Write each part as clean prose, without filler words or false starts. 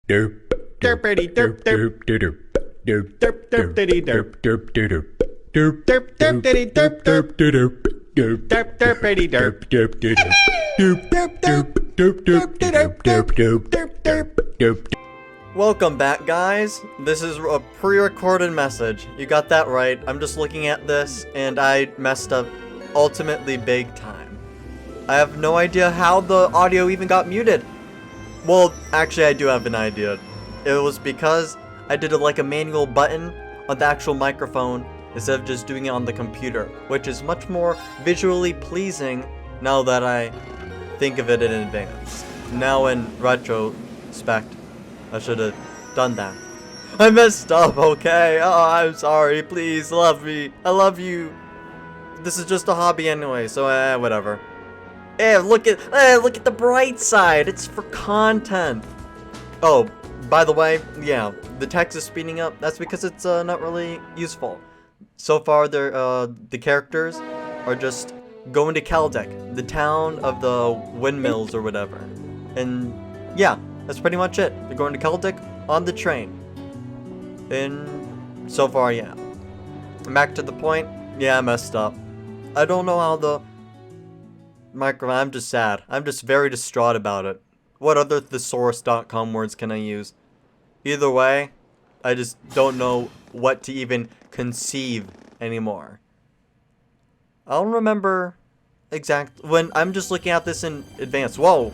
Derp derpity derp derp derp derp derp derpity derp derp derp derp derp derpity derp derp derp derp derp derpity derp derp derp derp derp derp derp derp derp derp derp derp. Welcome back, guys. This is a pre-recorded message. You got that right. I'm just looking at this and I messed up ultimately big time. I have no idea how the audio even got muted. Well, actually I do have an idea. It was because I did like a manual button on the actual microphone instead of just doing it on the computer, which is much more visually pleasing now that I think of it in advance. Now in retrospect, I should have done that. I messed up, okay? Oh, I'm sorry. Please love me. I love you. This is just a hobby anyway, so whatever. Look at the bright side. It's for content. Oh, by the way, yeah, the text is speeding up. That's because it's not really useful. So far, the characters are just going to Caldec, the town of the windmills or whatever. And yeah, that's pretty much it. They're going to Caldec on the train. And so far, yeah. Back to the point. Yeah, I messed up. I don't know how the I'm just sad. I'm just very distraught about it. What other thesaurus.com words can I use? Either way, I just don't know what to even conceive anymore. I don't remember when I'm just looking at this in advance. Whoa!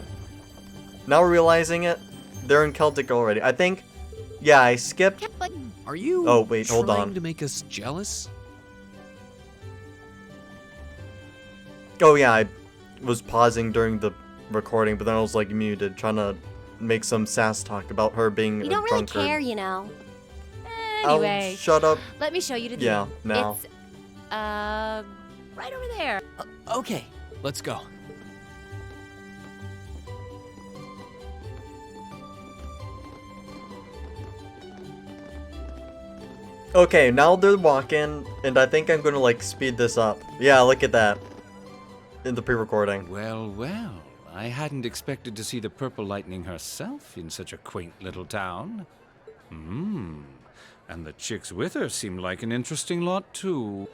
Now realizing it, they're in Celtic already. I think, yeah, I skipped. Are you Oh, wait, hold on. trying to make us jealous? Oh yeah, I was pausing during the recording, but then I was like muted, trying to make some sass talk about her being You a don't really drunkard. care, you know. I'll Anyway, shut up. let me show you to the Yeah, inn. now. It's, right over there. Okay, let's go. Okay, now they're walking, and I think I'm gonna like speed this up. Yeah, look at that. In the pre-recording. Well, well, I hadn't expected to see the Purple Lightning herself in such a quaint little town. And the chicks with her seem like an interesting lot, too.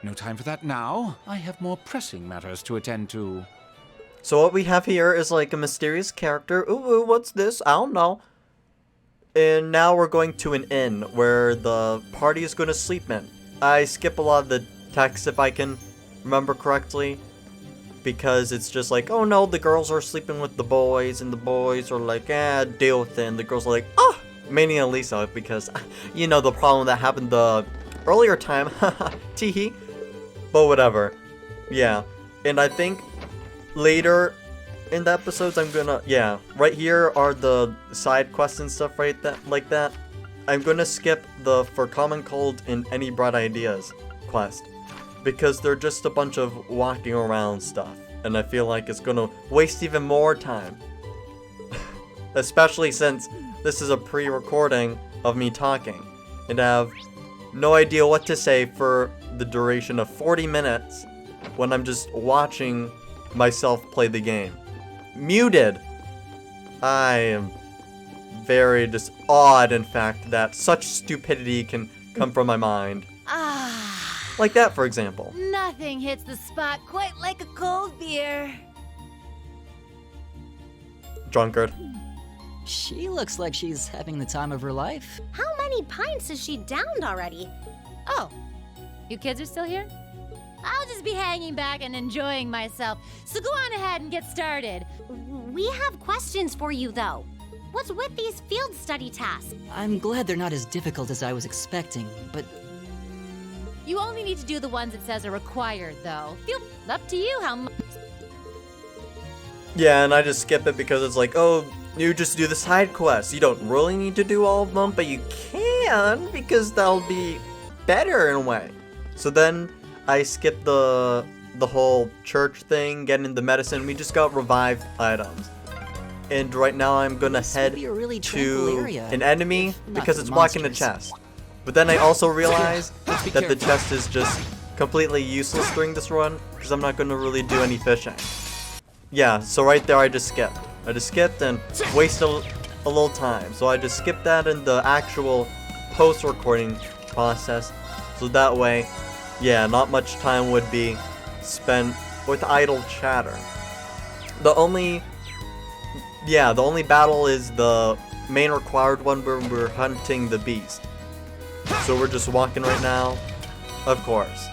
No time for that now. I have more pressing matters to attend to. So what we have here is like a mysterious character. Ooh, what's this? I don't know. And now we're going to an inn where the party is going to sleep in. I skip a lot of the text if I can remember correctly, because it's just like, oh no, the girls are sleeping with the boys, and the boys are like, deal with it, and the girls are like, oh, mainly Elisa, because, you know, the problem that happened the earlier time, teehee, but whatever, yeah, and I think later in the episodes I'm gonna, yeah, right here are the side quests and stuff like that, I'm gonna skip the For Common Cold and Any Bright Ideas quest, because they're just a bunch of walking around stuff, and I feel like it's gonna waste even more time. Especially since this is a pre-recording of me talking, and I have no idea what to say for the duration of 40 minutes when I'm just watching myself play the game. Muted! I am very awed, in fact, that such stupidity can come from my mind. Like that, for example. Nothing hits the spot quite like a cold beer. Drunkard. She looks like she's having the time of her life. How many pints has she downed already? Oh, you kids are still here? I'll just be hanging back and enjoying myself. So go on ahead and get started. We have questions for you, though. What's with these field study tasks? I'm glad they're not as difficult as I was expecting, but You only need to do the ones it says are required, though. Feel up to you how much. Yeah, and I just skip it because it's like, oh, you just do the side quests. You don't really need to do all of them, but you can because that'll be better in a way. So then I skip the whole church thing, getting the medicine. We just got revived items. And right now I'm gonna head be a really tranquil to area, an enemy if not because for it's blocking the monsters. chest. But then I also realize be that the careful. chest is just completely useless during this run because I'm not gonna really do any fishing. Yeah, so right there I just skipped. I just skipped and wasted a little time. So I just skipped that in the actual post-recording process. So that way, yeah, not much time would be spent with idle chatter. The only battle is the main required one where we're hunting the beast. So we're just walking right now. Of course.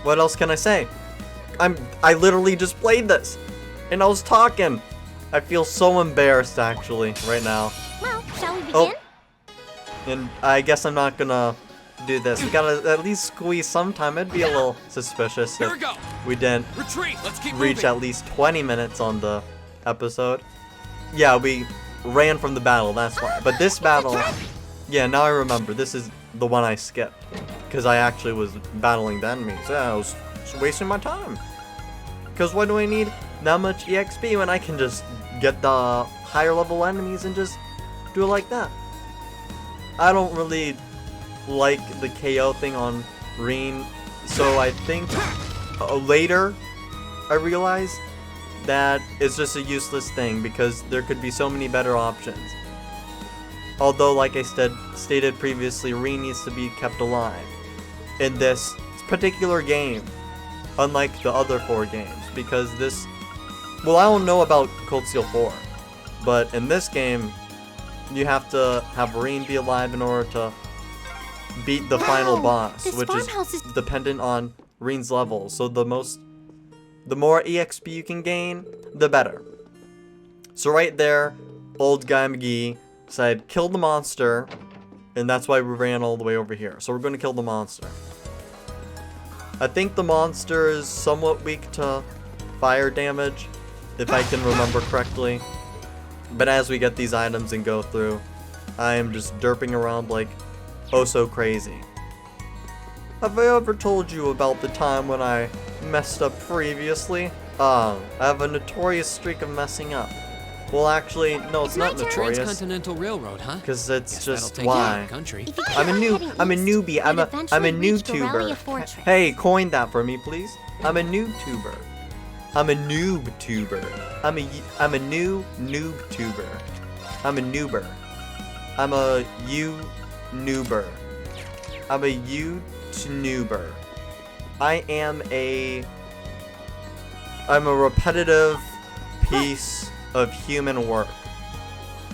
What else can I say? I literally just played this. And I was talking. I feel so embarrassed actually right now. Well, shall we begin? Oh. And I guess I'm not gonna do this. We gotta at least squeeze sometime. It'd be a little suspicious Here if we go. we didn't Retreat. Let's keep reach moving. at least 20 minutes on the episode. Yeah, we ran from the battle, that's why. But this battle, yeah, now I remember. This is the one I skipped. Because I actually was battling the enemies. Yeah, I was just wasting my time. Because why do I need that much EXP when I can just get the higher level enemies and just do it like that? I don't really like the KO thing on Reen, so I think later I realized that it's just a useless thing because there could be so many better options. Although, like I stated previously, Reen needs to be kept alive in this particular game, unlike the other 4 games, because this, well, I don't know about Cold Steel 4, but in this game, you have to have Reen be alive in order to beat the final boss, this which is farmhouse is dependent on Reen's level. So the more EXP you can gain, the better. So right there, old guy McGee said, kill the monster, and that's why we ran all the way over here. So we're going to kill the monster. I think the monster is somewhat weak to fire damage, if I can remember correctly. But as we get these items and go through, I am just derping around like oh so crazy. Have I ever told you about the time when I messed up previously? I have a notorious streak of messing up. Well, actually, no, it's not notorious. Transcontinental Railroad, huh? Because it's Guess just that'll take you out why. of the country. If you keep I'm a on heading newbie. east, I'm you'd a eventually reach Doralia YouTuber. Fortress. Hey, coin that for me, please. I'm a YouTuber. I'm a noob-tuber. I'm a new noob-tuber. I'm a noober. I'm a you-noober. I'm a you-noober. I'm a repetitive piece of human work.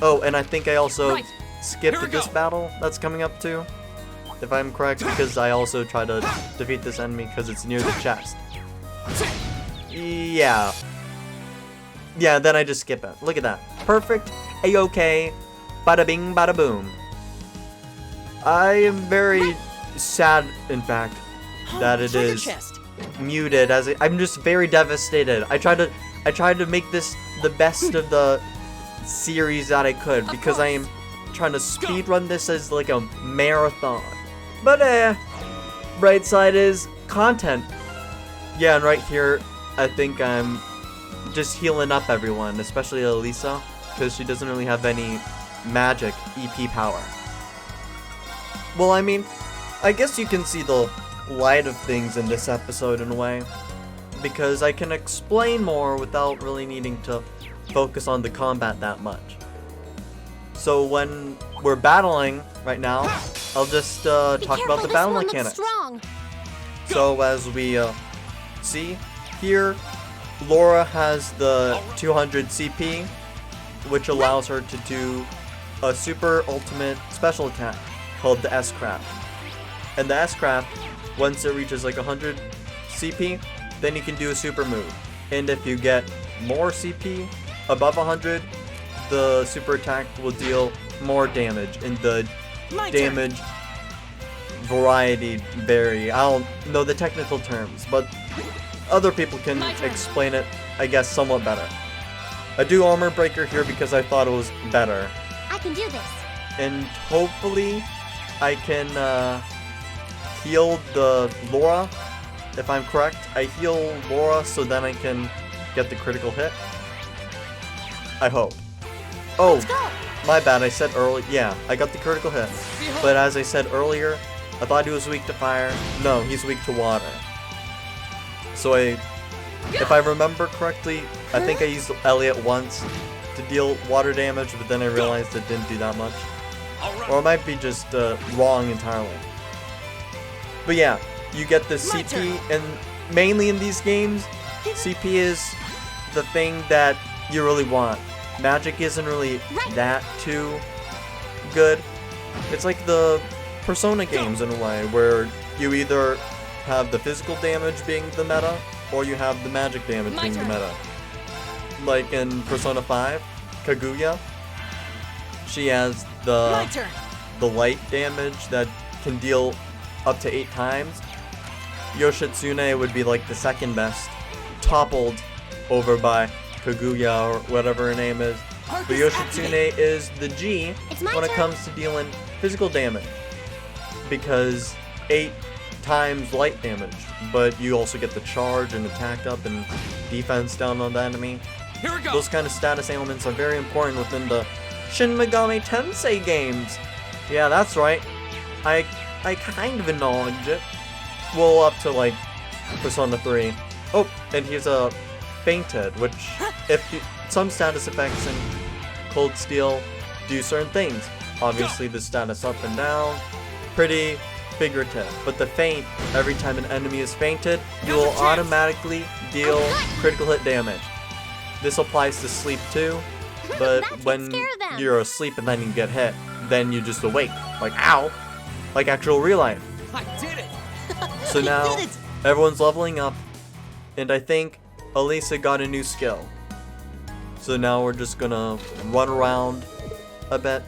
Oh, and I think I also Right. skipped Here we this go. battle that's coming up too, if I'm correct, because I also try to defeat this enemy because it's near the chest. Yeah. Yeah, then I just skip it. Look at that. Perfect. A-okay. Bada bing, bada boom. I am very sad, in fact, that it Treasure is chest. muted. I'm just very devastated. I tried to make this the best of the series that I could because I am trying to speedrun this as like a marathon. But bright side is content. Yeah, and right here, I think I'm just healing up everyone, especially Elisa, because she doesn't really have any magic EP power. Well, I mean, I guess you can see the light of things in this episode in a way, because I can explain more without really needing to focus on the combat that much. So when we're battling right now, I'll just talk about the battle mechanics. Strong. So as we see here, Laura has the 200 CP, which allows her to do a super ultimate special attack called the S-Craft. And the S-Craft, once it reaches like 100 CP, then you can do a super move. And if you get more CP above 100, the super attack will deal more damage, and the damage variety vary. I don't know the technical terms, but other people can explain it, I guess, somewhat better. I do armor breaker here because I thought it was better, I can do this. and hopefully I can heal the Laura, if I'm correct. I heal Laura so then I can get the critical hit. I hope. Oh, Let's go. my bad, I said earlier. Yeah, I got the critical hit. But as I said earlier, I thought he was weak to fire. No, he's weak to water. So if I remember correctly, I think I used Elliot once, to deal water damage, but then I realized it didn't do that much. Or it might be just wrong entirely. But yeah, you get the CP, and mainly in these games, CP is the thing that you really want. Magic isn't really that too good. It's like the Persona games in a way, where you either have the physical damage being the meta, or you have the magic damage being the meta. Like in Persona 5, Kaguya, she has the light damage that can deal up to 8 times. Yoshitsune would be like the second best, toppled over by Kaguya or whatever her name is. But Yoshitsune is the G when it comes to dealing physical damage, because 8 times light damage, but you also get the charge and attack up and defense down on the enemy. Here we go. Those kind of status ailments are very important within the Shin Megami Tensei games. Yeah, that's right. I kind of acknowledge it. Well, up to like Persona 3. Oh, and he's fainted, which some status effects in Cold Steel do certain things. Obviously, the status up and down, pretty figurative. But the feint, every time an enemy is feinted, you will automatically deal critical hit damage. This applies to sleep too, but when you're asleep and then you get hit, then you just awake, like ow, like actual real life. I did it! So now everyone's leveling up, and I think Elisa got a new skill. So now we're just gonna run around a bit,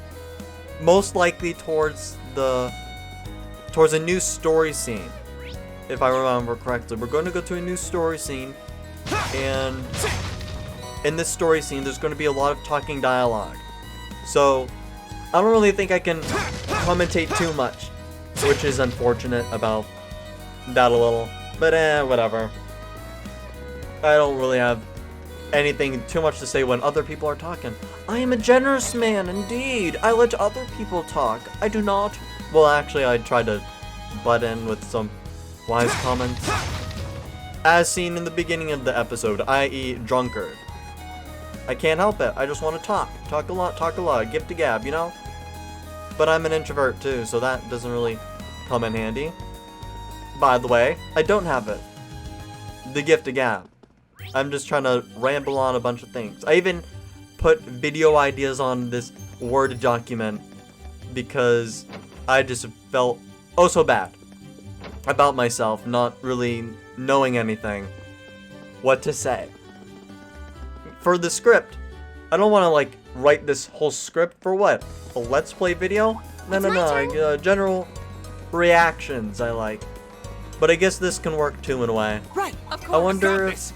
most likely towards a new story scene. If I remember correctly, we're going to go to a new story scene, and in this story scene, there's going to be a lot of talking dialogue. So I don't really think I can commentate too much, which is unfortunate about that a little. But whatever. I don't really have anything too much to say when other people are talking. I am a generous man, indeed. I let other people talk. I do not. Well, actually, I tried to butt in with some wise comments. As seen in the beginning of the episode, i.e. drunkard. I can't help it. I just want to talk. Talk a lot. Gift to gab, you know? But I'm an introvert too, so that doesn't really come in handy. By the way, I don't have it. The gift to gab. I'm just trying to ramble on a bunch of things. I even put video ideas on this Word document because I just felt oh so bad about myself, not really knowing anything, what to say. For the script, I don't want to like write this whole script for what? A Let's Play video? No. General reactions I like. But I guess this can work too in a way. Right, of course. I wonder if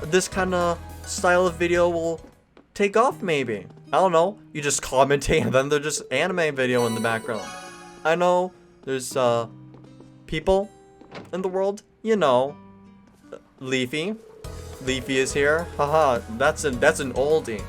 this kind of style of video will take off maybe. I don't know. You just commentate and then there's just anime video in the background. I know there's people in the world, you know. Leafy is here. Haha, that's an oldie.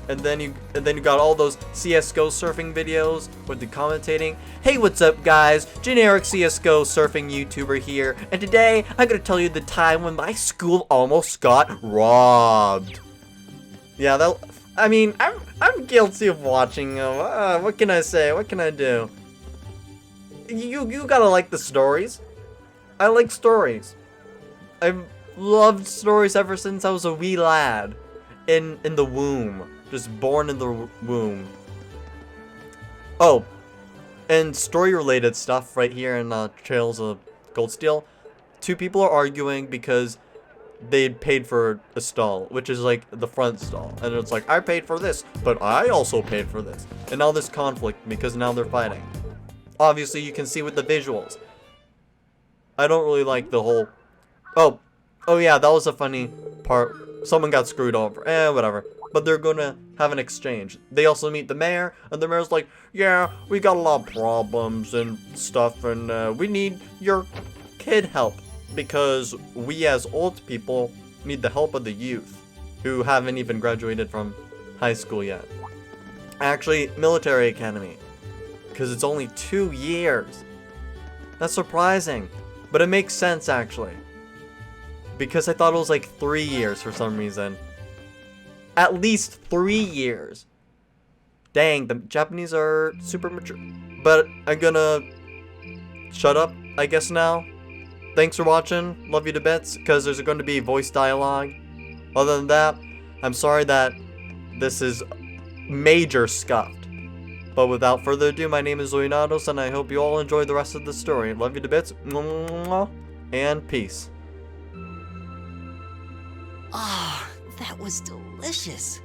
And then you got all those CS:GO surfing videos with the commentating. Hey, what's up, guys? Generic CS:GO surfing YouTuber here, and today I'm gonna tell you the time when my school almost got robbed. Yeah, I mean, I'm guilty of watching them. What can I say? What can I do? You gotta like the stories. I like stories. I've loved stories ever since I was a wee lad in the womb. Just born in the womb. Oh, and story-related stuff right here in Trails of Gold Steel. 2 people are arguing because they paid for a stall, which is like the front stall. And it's like, I paid for this, but I also paid for this. And now there's conflict because now they're fighting. Obviously, you can see with the visuals. I don't really like the whole... Oh yeah, that was a funny part. Someone got screwed over. Whatever. But they're gonna have an exchange. They also meet the mayor, and the mayor's like, yeah, we got a lot of problems and stuff, and we need your kid help. Because we as old people need the help of the youth, who haven't even graduated from high school yet. Actually, military academy. Because it's only 2 years. That's surprising. But it makes sense, actually. Because I thought it was like 3 years for some reason. at least 3 years. Dang, the Japanese are super mature. But I'm gonna shut up, I guess, now. Thanks for watching. Love you to bits, because there's going to be voice dialogue. Other than that, I'm sorry that this is major scuffed. But without further ado, my name is Leonados, and I hope you all enjoy the rest of the story. Love you to bits, and peace. Ah, that was delicious.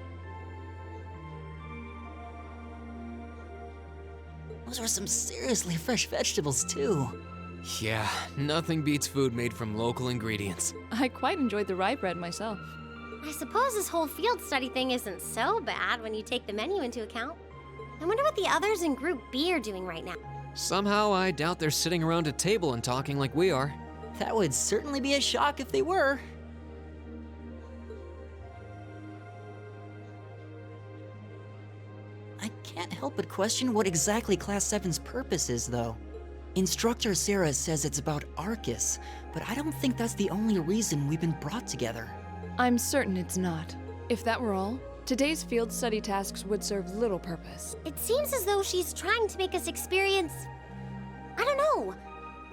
Those were some seriously fresh vegetables, too. Yeah, nothing beats food made from local ingredients. I quite enjoyed the rye bread myself. I suppose this whole field study thing isn't so bad when you take the menu into account. I wonder what the others in Group B are doing right now. Somehow, I doubt they're sitting around a table and talking like we are. That would certainly be a shock if they were. I can't help but question what exactly Class 7's purpose is, though. Instructor Sarah says it's about Arcus, but I don't think that's the only reason we've been brought together. I'm certain it's not. If that were all, today's field study tasks would serve little purpose. It seems as though she's trying to make us experience, I don't know,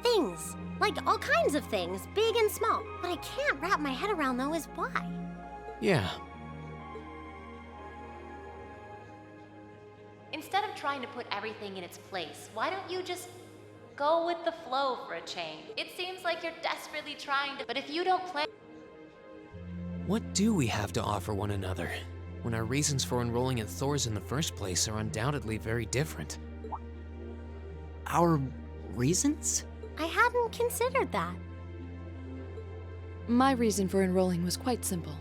things. Like all kinds of things, big and small. What I can't wrap my head around, though, is why. Yeah. Instead of trying to put everything in its place, why don't you just go with the flow for a change? It seems like you're desperately trying to, but if you don't plan... What do we have to offer one another, when our reasons for enrolling in Thor's in the first place are undoubtedly very different? Our reasons? I hadn't considered that. My reason for enrolling was quite simple.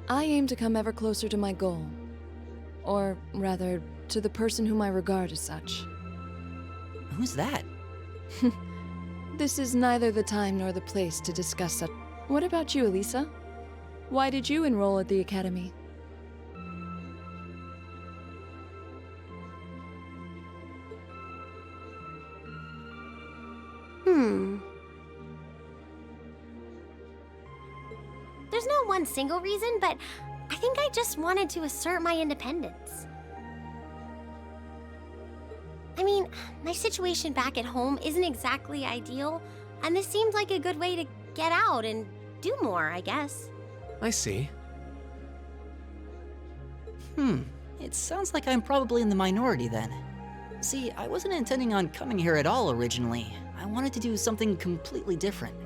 I aim to come ever closer to my goal. Or rather, to the person whom I regard as such. Who's that? This is neither the time nor the place to discuss such. What about you, Elisa? Why did you enroll at the academy? There's no one single reason, but I think I just wanted to assert my independence. I mean, my situation back at home isn't exactly ideal, and this seemed like a good way to get out and do more, I guess. I see. It sounds like I'm probably in the minority then. See, I wasn't intending on coming here at all originally. I wanted to do something completely different.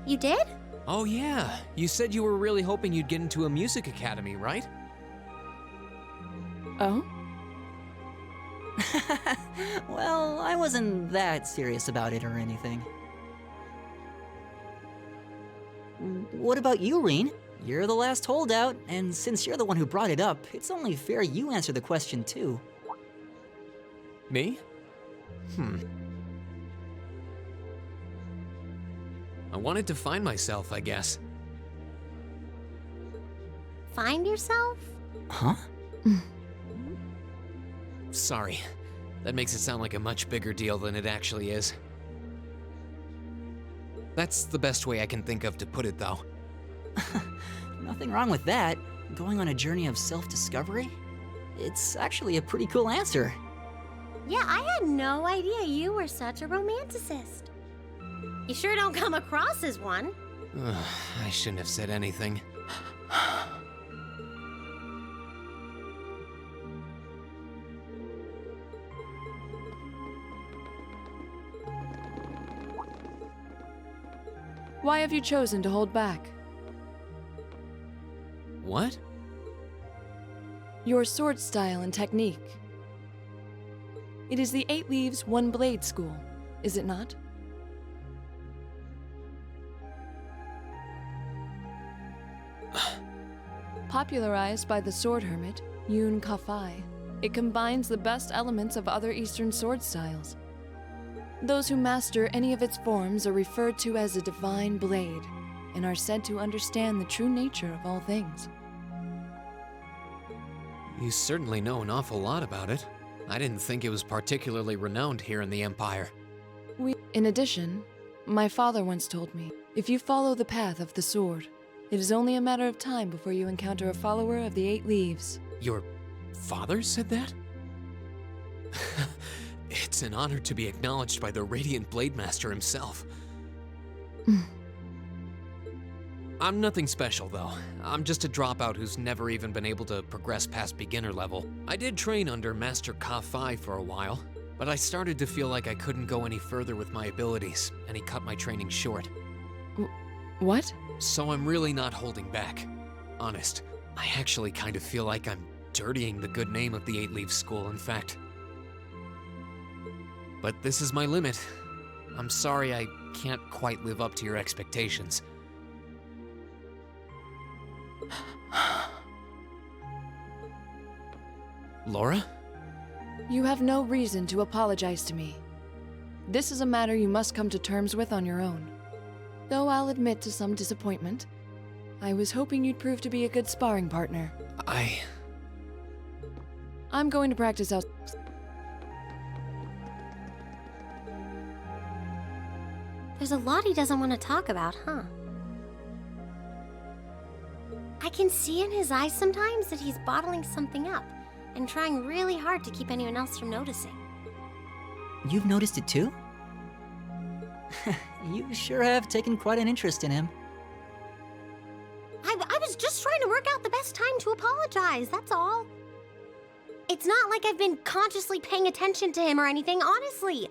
You did? Oh yeah, you said you were really hoping you'd get into a music academy, right? Oh? Well, I wasn't that serious about it or anything. What about you, Reen? You're the last holdout, and since you're the one who brought it up, it's only fair you answer the question too. Me? I wanted to find myself, I guess. Find yourself? Huh? Sorry. That makes it sound like a much bigger deal than it actually is. That's the best way I can think of to put it, though. Nothing wrong with that. Going on a journey of self-discovery? It's actually a pretty cool answer. Yeah, I had no idea you were such a romanticist. You sure don't come across as one. I shouldn't have said anything. Why have you chosen to hold back? What? Your sword style and technique. It is the 8 Leaves, 1 Blade school, is it not? Popularized by the sword hermit, Yun Ka-Fai, it combines the best elements of other Eastern sword styles. Those who master any of its forms are referred to as a divine blade, and are said to understand the true nature of all things. You certainly know an awful lot about it. I didn't think it was particularly renowned here in the Empire. In addition, my father once told me, if you follow the path of the sword, It is only a matter of time before you encounter a follower of the Eight Leaves. Your father said that? It's an honor to be acknowledged by the Radiant Blade Master himself. I'm nothing special, though. I'm just a dropout who's never even been able to progress past beginner level. I did train under Master Ka-Fi for a while, but I started to feel like I couldn't go any further with my abilities, and he cut my training short. What? So I'm really not holding back. Honest, I actually kind of feel like I'm dirtying the good name of the Eight Leaf School, in fact. But this is my limit. I'm sorry I can't quite live up to your expectations. Laura? You have no reason to apologize to me. This is a matter you must come to terms with on your own. Though I'll admit to some disappointment, I was hoping you'd prove to be a good sparring partner. I'm going to practice out. There's a lot he doesn't want to talk about, huh? I can see in his eyes sometimes that he's bottling something up and trying really hard to keep anyone else from noticing. You've noticed it too? You sure have taken quite an interest in him. I was just trying to work out the best time to apologize, that's all. It's not like I've been consciously paying attention to him or anything, honestly.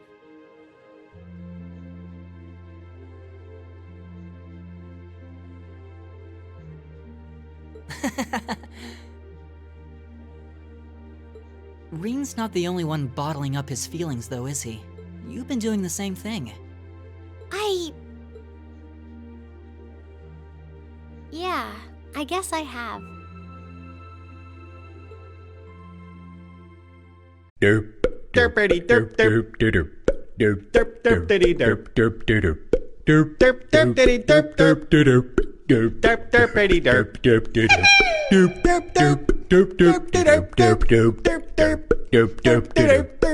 Reen's not the only one bottling up his feelings, though, is he? You've been doing the same thing. Yeah, I guess I have. Derp, derpity derp derp derp derp derp derpity derp derp derp derp derp derpity derp derp derp derp derp derpity derp derp derp derp derp derp derp derp derp derp derp derp derp derp derp